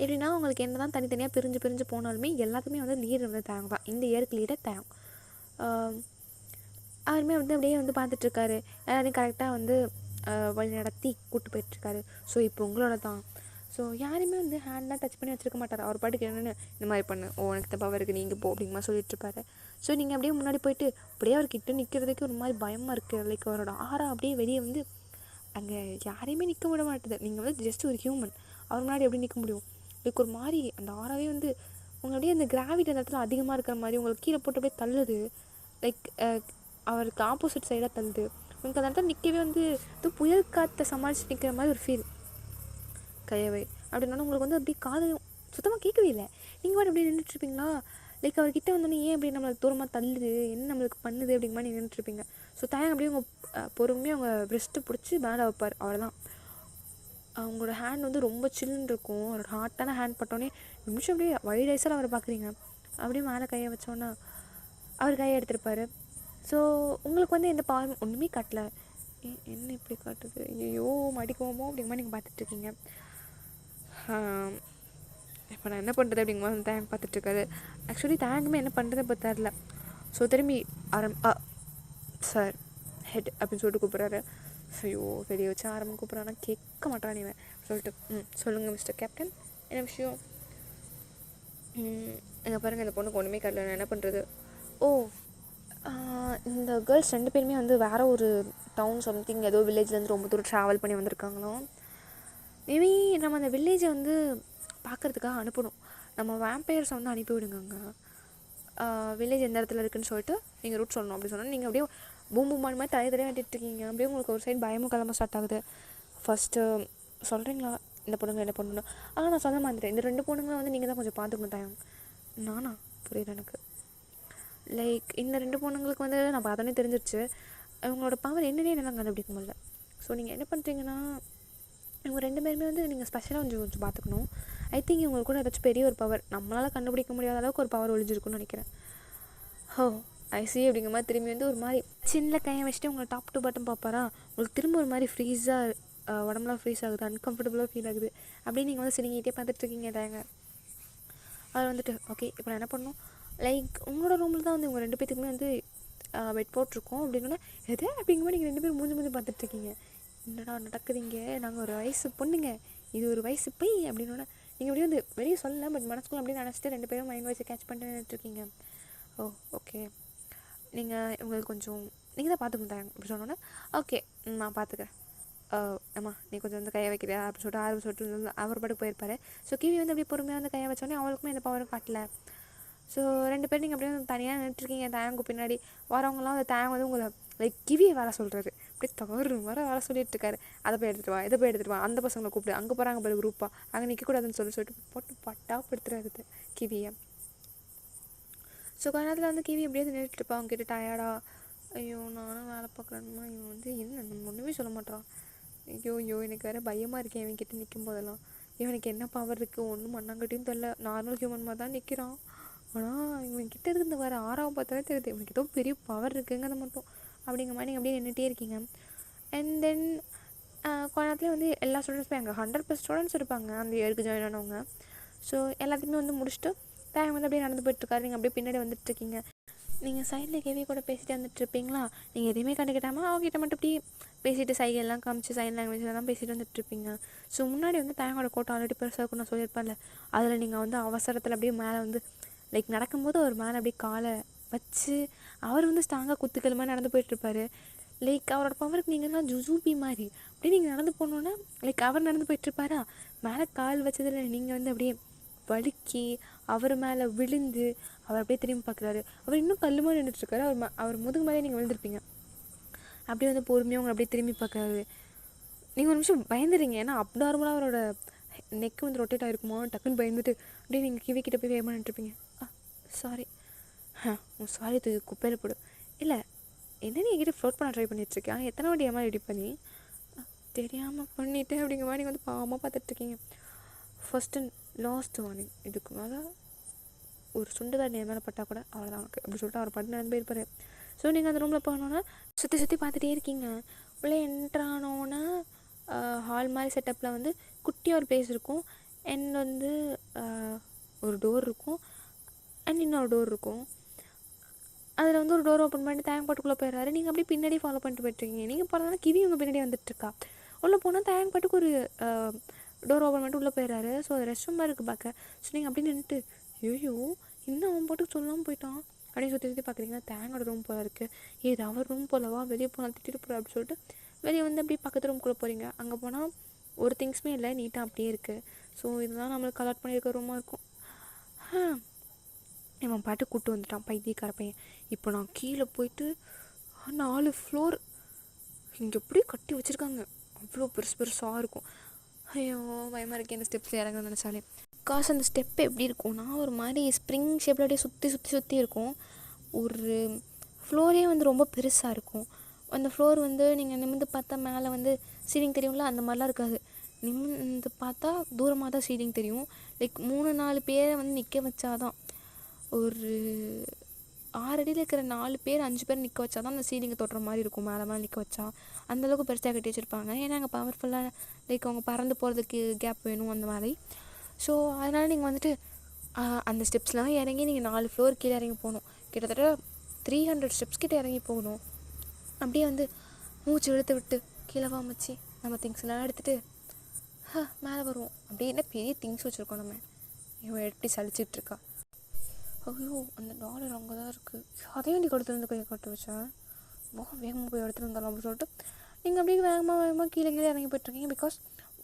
எப்படின்னா அவங்களுக்கு என்ன தான் தனித்தனியாக பிரிஞ்சு போனாலுமே எல்லாத்துக்குமே வந்து லீடர் வந்து தேங்க தான். இந்த இயருக்கு லீடர் தேங்க. அவருமே வந்து அப்படியே வந்து பார்த்துட்ருக்காரு. எல்லாத்தையும் கரெக்டாக வந்து வழி நடத்தி கூப்பிட்டு போயிட்டுருக்காரு. ஸோ இப்போ உங்களோட தான். ஸோ யாருமே வந்து ஹேண்ட்லாம் டச் பண்ணி வச்சுருக்க மாட்டார். அவர் பாட்டுக்கு என்னென்னு இந்த மாதிரி பண்ணு, உனக்கு தான் பவர் இருக்குது, நீங்கள் போ அப்படிங்கிற மாதிரி சொல்லிட்டுருப்பாரு. ஸோ நீங்கள் அப்படியே முன்னாடி போயிட்டு அப்படியே அவர்கிட்ட நிற்கிறதுக்கு ஒரு மாதிரி பயமாக இருக்குது. லைக் அவரோட ஆறா அப்படியே வெளியே வந்து அங்கே யாரையுமே நிற்க விட மாட்டேது. நீங்கள் வந்து ஜஸ்ட் ஒரு ஹியூமன், அவர் முன்னாடி எப்படி நிற்க முடியும்? லைக் ஒரு மாதிரி அந்த ஆறாவே வந்து உங்களை அப்படியே அந்த கிராவிட்டி அந்த இடத்துல அதிகமாக இருக்கிற மாதிரி உங்களுக்கு கீழே போட்டு அப்படியே தள்ளுது. லைக் அவருக்கு ஆப்போசிட் சைடாக தள்ளுது. உங்களுக்கு அந்த இடத்துல நிற்கவே வந்து இது புயல் காற்றை சமாளித்து நிற்கிற மாதிரி ஒரு ஃபீல். கையவை அப்படின்னாலும் உங்களுக்கு வந்து அப்படியே காது சுத்தமாக கேட்கவே இல்லை. நீங்கள் கூட அப்படியே நின்றுட்டுருப்பீங்களா. லைக் அவர்கிட்ட வந்தோன்னே ஏன் அப்படி நம்மளுக்கு தூரமாக தள்ளுது, என்ன நம்மளுக்கு பண்ணுது அப்படிங்கிற மாதிரி நின்றுட்டுருப்பீங்க. ஸோ தாயம் அப்படியே அவங்க பொறுமையாக அவங்க பிரெஸ்ட்டு பிடிச்சி மேலே வைப்பார். அவ்வளோதான். அவங்களோட ஹேண்ட் வந்து ரொம்ப சில்லுன்னு இருக்கும். அவரோட ஹார்ட்டான ஹேண்ட் பட்டோன்னே நிமிஷம் அப்படியே வைட் ஐஸால் அவரை பார்க்குறீங்க. அப்படியே மேலே கையை வச்சோன்னா அவர் கையை எடுத்திருப்பார். ஸோ உங்களுக்கு வந்து எந்த பவரும் ஒன்றுமே காட்டல. என்ன இப்படி காட்டுது, ஐயோ மடிக்குவோமோ அப்படிங்கிற மாதிரி நீங்கள் பார்த்துட்ருக்கீங்க. இப்போ நான் என்ன பண்ணுறது அப்படிங்கிற மாதிரி தேங்க் பார்த்துட்ருக்காரு. ஆக்சுவலி தேங்குமே என்ன பண்ணுறது இப்போ தெரில. ஸோ திரும்பி சார் ஹெட் அப்படின்னு சொல்லிட்டு கூப்பிட்றாரு. ஐயோ வெளியே வச்சு ஆரம்பம் கூப்பிட்றானா கேட்க மாட்டான் இவன் சொல்லிட்டு சொல்லுங்கள் மிஸ்டர் கேப்டன் என்ன விஷயம்? எங்கள் பாருங்கள் இந்த பொண்ணுக்கு ஒன்றுமே காட்டல, நான் என்ன பண்ணுறது? இந்த கேர்ள்ஸ் 2 பேருமே வந்து வேறு ஒரு டவுன் சம்திங் ஏதோ வில்லேஜ்லேருந்து ரொம்ப தூரம் ட்ராவல் பண்ணி வந்திருக்காங்களாம். மேபி நம்ம அந்த வில்லேஜை வந்து பார்க்குறதுக்காக அனுப்பணும். நம்ம வேம்பயர்ஸை வந்து அனுப்பிவிடுங்க. வில்லேஜ் எந்த இடத்துல இருக்குதுன்னு சொல்லிட்டு நீங்கள் ரூட் சொல்லணும். அப்படி சொன்னால் நீங்கள் அப்படியே பூம் பூமான் மாதிரி தரையை வெட்டிட்டுருக்கீங்க. அப்படியே உங்களுக்கு ஒரு சைடு பயமும் கிளம்ப ஸ்டார்ட் ஆகுது. ஃபஸ்ட்டு சொல்கிறீங்களா இந்த பொண்ணுங்க என்ன பண்ணணும்? ஆனால் நான் சொல்ல மாட்டேன். இந்த 2 பொண்ணுங்களை வந்து நீங்கள் தான் கொஞ்சம் பார்த்துக்கணும் தயங்க. நானா? புரியுது எனக்கு. லைக் இந்த 2 பொண்ணுங்களுக்கு வந்து நான் பார்த்தோன்னே தெரிஞ்சிருச்சு இவங்களோட பவர் என்னன்னே என்னால் கண்டுபிடிக்க முடியல. ஸோ நீங்கள் என்ன பண்ணுறீங்கன்னா, இவங்க 2 பேருமே வந்து நீங்கள் ஸ்பெஷலாக கொஞ்சம் பார்த்துக்கணும். ஐ திங்க் இவங்களுக்கு கூட ஏதாச்சும் பெரிய ஒரு பவர் நம்மளால் கண்டுபிடிக்க முடியாத அளவுக்கு ஒரு பவர் ஒழிஞ்சிருக்குன்னு நினைக்கிறேன். ஹோ ஐசி அப்படிங்கிற மாதிரி திரும்பி வந்து ஒரு மாதிரி சின்ன கையை வச்சுட்டு உங்களை டாப் டு பாட்டம் பார்ப்பாரா, உங்களுக்கு திரும்ப ஒரு மாதிரி ஃப்ரீஸாக உடம்புலாம் ஃப்ரீஸ் ஆகுது, அன்கம்ஃபர்டபுளாக ஃபீல் ஆகுது. அப்படியே நீங்கள் வந்து சிரிங்கிட்டே பார்த்துட்ருக்கீங்க தாங்க. அவர் வந்துட்டு ஓகே இப்போ நான் என்ன பண்ணணும், லைக் உங்களோட ரூமில் தான் வந்து இவங்க 2 பேத்துக்குமே வந்து பெட் போட்டிருக்கோம் அப்படின்னா எது அப்படிங்கும்போது நீங்கள் 2 பேரும் மூஞ்சி பார்த்துட்ருக்கீங்க. என்னடா நடக்குதுங்க, நாங்கள் ஒரு வயசு பொண்ணுங்க, இது ஒரு வயசு பை அப்படின்னோட நீங்கள் அப்படியே வந்து வெளியே சொல்லலை, பட் மனசுக்குள்ள அப்படியே நினச்சிட்டு 2 பேரும் மைண்ட் வாய்ஸை கேட்ச் பண்ணிட்டு நின்றுட்டுருக்கீங்க. ஓ ஓகே நீங்கள் உங்களுக்கு கொஞ்சம் நீங்கள் தான் பார்த்துக்கணும் தாங்க அப்படி சொன்னோன்னே ஓகே நான் பார்த்துக்கிறேன். அம்மா நீ கொஞ்சம் வந்து கையை வைக்கிறியா அப்படின்னு சொல்லிட்டு அவர் பாட்டுக்கு போயிருப்பார். ஸோ கிவி வந்து அப்படியே பொறுமையாக வந்து கையை வச்சோடனே அவளுக்குமே எந்த பவரும் காட்டல. ஸோ 2 பேரும் நீங்கள் அப்படியே தனியாக நின்றுட்டுருக்கீங்க. தேங்கு பின்னாடி வரவங்களாம் அந்த தேங்க வந்து உங்களை லைக் கிவியை வேலை சொல்கிறாரு, அப்படியே தவறு வர வேலை சொல்லிட்டுருக்காரு. அதை போய் எடுத்துகிட்டு வா, இதை போய் எடுத்துகிட்டு வா, அந்த பசங்களை கூப்பிடு, அங்கே போகிறாங்க பாரு குரூப்பாக, அங்கே நிற்கக்கூடாதுன்னு சொல்லிட்டு போட்டு பட்டா படுத்துறாரு கிவியை. ஸோ கொஞ்ச நேரத்தில் வந்து கிவி எப்படியே நின்றுட்டுருப்பா, அவங்க கிட்ட டயர்டா, ஐயோ நானும் வேலை பார்க்குறேன்னா இவன் வந்து என்ன நம்ம ஒன்றுமே சொல்ல மாட்டான், ஐயோ எனக்கு வேறு பயமாக இருக்கேன் இவன்கிட்ட நிற்கும் போதெல்லாம், இவனுக்கு என்ன பவர் இருக்குது ஒன்றும் மண்ணாங்கட்டியும் தெரில, நார்மல் ஹியூமன் மாதிரி தான் நிற்கிறான், ஆனால் இவன்கிட்ட இருந்து வர 6ஆவது பார்த்தாலே தெரியுது இவனுக்கு ஏதோ பெரிய பவர் இருக்குங்கிறத மட்டும் அப்படிங்கிற மாதிரி நீங்கள் அப்படியே நின்றுட்டே இருக்கீங்க. அண்ட் தென் கொஞ்ச நேரத்துலேயே வந்து எல்லா ஸ்டூடெண்ட்ஸுமே அங்கே 100+ ஸ்டூடெண்ட்ஸ் இருப்பாங்க அந்த இயருக்கு ஜாயின் ஆனவங்க. ஸோ எல்லாத்தையுமே வந்து முடிச்சுட்டு தேங்க வந்து அப்படியே நடந்து போயிட்டுருக்காரு. நீங்கள் அப்படியே பின்னாடி வந்துட்டுருக்கீங்க. நீங்கள் சைடில் கேவி கூட பேசிட்டு வந்துட்டுருப்பீங்களா, நீங்கள் எதையுமே கண்டுக்கிட்டாமல் அவங்ககிட்ட மட்டும் இப்படி பேசிட்டு சைகெல்லாம் காமிச்சு சைன் லாங்குவேஜில் தான் பேசிட்டு வந்துட்டுருப்பீங்க. ஸோ முன்னாடி வந்து தேங்கோட கோட்டை ஆல்ரெடி பெருசாக இருக்கும் நான் சொல்லியிருப்பேன்ல, அதில் நீங்கள் வந்து அவசரத்தில் அப்படியே மேலே வந்து லைக் நடக்கும்போது அவர் மேலே அப்படியே காலை வச்சு அவர் வந்து ஸ்ட்ராங்காக குத்துக்கள் மாதிரி நடந்து போயிட்டுருப்பாரு. லைக் அவரோட பவருக்கு நீங்கள் தான் ஜுஜூபி மாதிரி அப்படியே நீங்கள் நடந்து போனோன்னா லைக் அவர் நடந்து போயிட்டுருப்பாரா, மேலே கால் வச்சதில் நீங்கள் வந்து அப்படியே வழுக்கி அவர் மேலே விழுந்து அவர் அப்படியே திரும்பி பார்க்குறாரு. அவர் இன்னும் கல் மாதிரி நின்றுட்டுருக்காரு. அவர் முதுகு மேலே நீங்கள் விழுந்திருப்பீங்க. அப்படியே வந்து பொறுமையாக உங்களை அப்படியே திரும்பி பார்க்குறாரு. நீங்கள் ஒரு நிமிஷம் பயந்துடுறீங்க, ஏன்னா அப்நார்மலாக அவரோட நெக்கு வந்து ரொட்டேட் ஆகிருக்குமோ டக்குன்னு பயந்துட்டு அப்படியே நீங்கள் கிவிக்கிட்ட போய் வேகமாக நின்றுருப்பீங்க. சாரி சாரி தூக்கி குப்பையில் போடு. இல்லை என்ன நீ என்கிட்ட ஃப்ளோட் பண்ண ட்ரை பண்ணிட்டுருக்கேன், எத்தனை வாட்டி ஏமா ரெடி பண்ணி தெரியாமல் பண்ணிவிட்டேன் அப்படிங்கிற மாதிரி வந்து பாவமாக பார்த்துட்ருக்கீங்க. ஃபஸ்ட்டு லாஸ்ட் வார்னிங், இதுக்கு மேலே ஒரு சுண்டு காரணி மேலே பட்டால் கூட அவ்வளோதான் அவனுக்கு அப்படி சொல்லிட்டு அவர் பாட்டு நடந்து போயிருப்பார். ஸோ நீங்கள் அந்த ரூமில் போனோன்னா சுற்றி பார்த்துட்டே இருக்கீங்க. உள்ளே என்ட்ரானோன்னா ஹால் மாதிரி செட்டப்பில் வந்து குட்டியாக ஒரு பிளேஸ் இருக்கும். அண்ட் வந்து ஒரு டோர் இருக்கும் அண்ட் இன்னொரு டோர் இருக்கும். அதில் வந்து ஒரு டோர் ஓப்பன் பண்ணிட்டு தேங்க பாட்டுக்குள்ளே போயிடுறாரு. நீங்கள் அப்படியே பின்னாடி ஃபாலோ பண்ணிட்டு போயிட்டுருக்கீங்க. நீங்கள் போகிறதுனால கிவி உங்கள் பின்னாடி வந்துட்டுருக்கா. உள்ளே போனால் தேங்க பாட்டுக்கு ஒரு டோர் ஓப்பன் பண்ணிட்டு உள்ளே போயிடுறாரு. ஸோ அது ரெஸ்ட் ரூமாக இருக்குது பார்க்க. ஸோ நீங்கள் அப்படி நின்றுட்டு ஐயோ இன்னும் அவன் பாட்டுக்கு சொல்லாமல் போயிட்டான் அப்படின்னு சுற்றி பார்க்குறீங்க. தேங்கோட ரூம் போல இருக்குது. இது அவர் ரூம் போலவா, வெளியே போனால் திட்டிட்டு போகிற அப்படின்னு சொல்லிட்டு வெளியே வந்து அப்படியே பக்கத்து ரூம்குள்ளே போகிறீங்க. அங்கே போனால் ஒரு திங்ஸுமே இல்லை, நீட்டாக அப்படியே இருக்குது. ஸோ இதுதான் நம்மளுக்கு கலெக்ட் பண்ணியிருக்க ரூமாக இருக்கும். இவன் பாட்டு கூப்பிட்டு வந்துட்டான் பைத்தியக்கார பையன். இப்போ நான் கீழே போயிட்டு 4 ஃப்ளோர் இங்கே எப்படி கட்டி வச்சுருக்காங்க, அவ்வளோ பெருசாக இருக்கும். ஐயோ பயமாக இருக்கேன் இந்த ஸ்டெப்ஸ் இறங்கணும்னு நினச்சாலே. காசு அந்த ஸ்டெப்பு எப்படி இருக்கும்னா ஒரு மாதிரி ஸ்ப்ரிங் ஷேப்பில் அப்படியே சுற்றி இருக்கும். ஒரு ஃப்ளோரே வந்து ரொம்ப பெருசாக இருக்கும். அந்த ஃப்ளோர் வந்து நீங்கள் நிமிர்ந்து பார்த்தா மேலே வந்து சீலிங் தெரியும்ல, அந்த மாதிரிலாம் இருக்காது. நிமிர்ந்து பார்த்தா தூரமாக தான் சீலிங் தெரியும். லைக் 3-4 பேரை வந்து நிற்க வச்சாதான், ஒரு 6 அடியில் இருக்கிற 4 பேர் 5 பேர் நிற்க வச்சா தான் அந்த சீலிங்கை தொட்டுற மாதிரி இருக்கும். மேலே நிற்க வச்சா அந்தளவுக்கு பெருசாக கட்டி வச்சுருப்பாங்க. ஏன்னா அங்கே பவர்ஃபுல்லாக லைக் அவங்க பறந்து போகிறதுக்கு கேப் வேணும் அந்த மாதிரி. ஸோ அதனால் நீங்கள் வந்துட்டு அந்த ஸ்டெப்ஸ்லாம் இறங்கி நீங்கள் 4 ஃப்ளோர் கீழே இறங்கி போகணும். கிட்டத்தட்ட 300 ஸ்டெப்ஸ் கிட்டே இறங்கி போகணும். அப்படியே வந்து மூச்சு இழுத்து விட்டு கீழே வாமிச்சு நம்ம திங்ஸ்லாம் எடுத்துகிட்டு மேலே வருவோம். அப்படியே என்ன பெரிய திங்ஸ் வச்சுருக்கோம் நம்ம. இவன் எப்படி சளிச்சிட்ருக்கா. ஐயோ அந்த டாலர் அங்கே தான் இருக்குது, அதையும் நீ கொடுத்து வந்து கையை கட்டு வச்சேன், வேகமாக போய் எடுத்துகிட்டு வந்தாலும் அப்படின்னு சொல்லிட்டு நீங்கள் அப்படியே வேகமாக கீழே இறங்கி போய்ட்டுருக்கீங்க. பிகாஸ்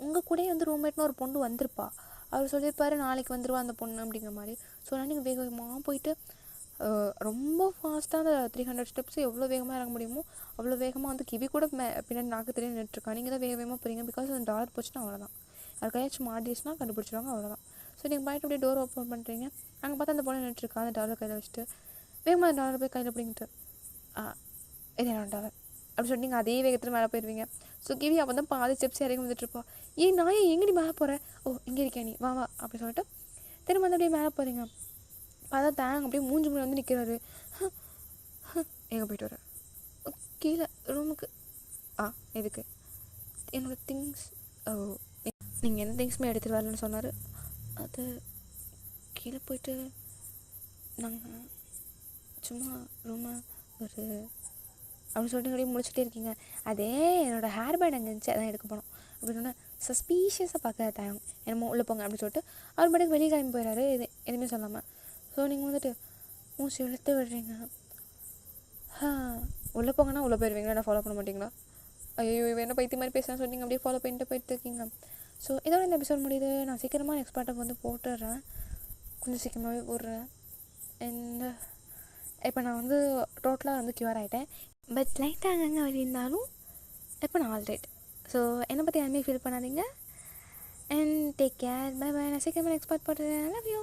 உங்கள் கூட வந்து ரூம்மேட்னு ஒரு பொண்ணு வந்திருப்பா. அவர் சொல்லியிருப்பாரு நாளைக்கு வந்துடுவா அந்த பொண்ணு அப்படிங்கிற மாதிரி. ஸோ அதனால் நீங்கள் வேகமாக போயிட்டு ரொம்ப ஃபாஸ்ட்டாக அந்த 300 ஸ்டெப்ஸ் எவ்வளோ வேகமாக இறங்க முடியுமோ அவ்வளோ வேகமாக வந்து கிவி கூட பின்னாடி நாக்கு தெரியும் நின்றுட்டுருக்கா. நீங்கள் தான் வேக வேகமாக போகிறீங்க. பிகாஸ் அந்த டாலர் போச்சுன்னா அவ்வளோதான். யாருக்கையாச்சும் மாட்டிச்சுன்னா கண்டுபிடிச்சிடுவாங்க, அவ்வளோதான். ஸோ நீங்கள் போய்ட்டு அப்படியே டோர் ஓப்பன் பண்ணுறீங்க. அங்கே பார்த்தா அந்த பொண்ணு நின்றுட்டுருக்கா அந்த டாலர் கையில் வச்சுட்டு. வேகமாக அந்த டாலர் போய் கையில் பிடிங்கிட்டு இது என்னோட டாலர் அப்படி சொல்லிட்டு நீங்கள் அதே வேகத்தில் மேலே போயிடுவீங்க. ஸோ கிவி அப்போ தான் பாதி ஸ்டெப்ஸ் இறங்கி வந்துட்டுருப்பா. நான் எங்கடி மேலே போகிறேன், இங்கே இருக்கேன் நீ வா வா அப்படி சொல்லிட்டு திரும்ப வந்து அப்படியே மேலே போகிறீங்க. பார்த்தா தேங்க அப்படியே மூஞ்சி முன்னாடி வந்து நிற்கிறாரு. எங்கே போய்ட்டு வர? கீழே ரூமுக்கு. எதுக்கு? என்னோடய திங்ஸ். நீங்கள் எந்த திங்ஸுமே எடுத்துகிட்டு வரலன்னு சொன்னார். அது கீழே போயிட்டு நாங்கள் சும்மா ரூமை ஒரு அப்படின்னு சொல்லிட்டு அப்படியே முடிச்சுட்டே இருக்கீங்க. அதே என்னோடய ஹேர் பேண்ட் அங்கே இருந்துச்சு, அதான் எடுக்க போனோம் அப்படின்னு சஸ்பீஷியஸாக பார்க்க தயம் என்னமோ உள்ளே போங்க அப்படின்னு சொல்லிட்டு அவர் பாட்டுக்கு வெளியே கிளம்பி போயிடாரு, எதுவுமே சொல்லாமல். ஸோ நீங்கள் வந்துட்டு மூச்சு இழுத்து விடுறீங்க. உள்ளே போங்கன்னா உள்ளே போயிடுவீங்களா? என்ன ஃபாலோ பண்ண மாட்டிங்களா? ஐயோ என்ன பைத்திய மாதிரி பேசுகிறேன்னு சொன்னீங்க, அப்படியே ஃபாலோ பண்ணிட்டு போயிட்டு இருக்கீங்க. ஸோ இதோட இந்த எபிசோட் முடியுது. நான் சீக்கிரமாக நெக்ஸ்ட் பார்ட்டுக்கு வந்து போட்டுடுறேன், கொஞ்சம் சீக்கிரமாகவே போடுறேன். அண்ட் இப்போ நான் வந்து டோட்டலாக வந்து க்யூர் ஆகிட்டேன். பட் லைட்டாக அங்கங்கே வழி இருந்தாலும் இப்போ நான் ஆல்ரைட். ஸோ என்னை பற்றி யாருமே ஃபீல் பண்ணாதீங்க. And take care, bye bye. நான் சீக்கிரமாக நெக்ஸ்ட் பார்ட் போட்டுறேன். Love you.